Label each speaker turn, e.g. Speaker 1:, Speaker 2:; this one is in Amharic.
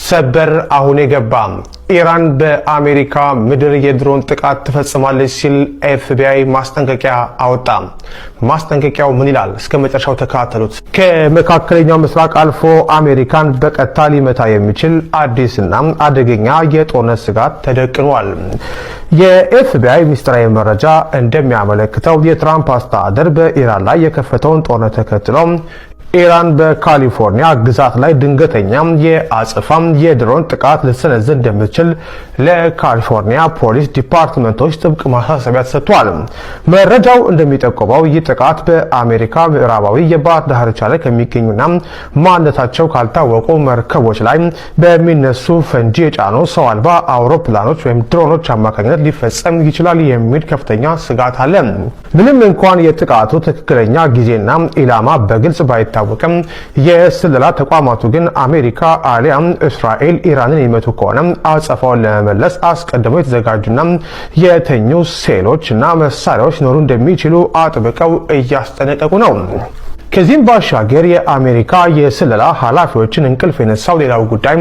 Speaker 1: ሰበር አሁን የገባ ኢራን በአሜሪካ ምድር የድሮን ጥቃት ትፈጽማለች ሲል ኤፍቢአይ ማስጠንቀቂያ አወጣ። ማስጠንቀቂያው ምን ይላል? እስከ መጨረሻው ተከታተሉት። ከመካከለኛው ምስራቅ አልፎ አሜሪካን በቀጥታ ሊመታ የሚችል አዲስና አደገኛ የጦርነት ስጋት ተደቅኗል። የኤፍቢአይ ሚስጥራዊ መረጃ እንደሚያመለክተው የትራምፕ አስተዳደር በኢራን ላይ የከፈተውን ጦርነት ተከትሎ ኢራን በካሊፎርኒያ ግዛት ላይ ድንገተኛ የአጸፋ የድሮን ጥቃት ልትሰነዝር እንደምትችል ለካሊፎርኒያ ፖሊስ ዲፓርትመንቶች ጥብቅ ማሳሰቢያ ተሰጥቷል። መረጃው እንደሚጠቁመው ይህ ጥቃት በአሜሪካ ምዕራባዊ የባህር ዳርቻ ላይ ከሚገኙና ማንነታቸው ካልታወቁ መርከቦች ላይ በሚነሱ ፈንጂ የጫኑ ሰው አልባ አውሮፕላኖች ወይም ድሮኖች አማካኝነት ሊፈጸም ይችላል የሚል ከፍተኛ ስጋት አለ። ምንም እንኳን የጥቃቱ ትክክለኛ ጊዜና ኢላማ በግልጽ ባይታወቅም የስለላ ተቋማቱ ግን አሜሪካ አሊያም እስራኤል ኢራንን ይመቱ ከሆነ አጸፋውን ለመመለስ አስቀድመው የተዘጋጁና የተኙ ሴሎች እና መሳሪያዎች ሊኖሩ እንደሚችሉ አጥብቀው እያስጠነቀቁ ነው። ከዚህም ባሻገር የአሜሪካ የስለላ ኃላፊዎችን እንቅልፍ የነሳው ሌላው ጉዳይ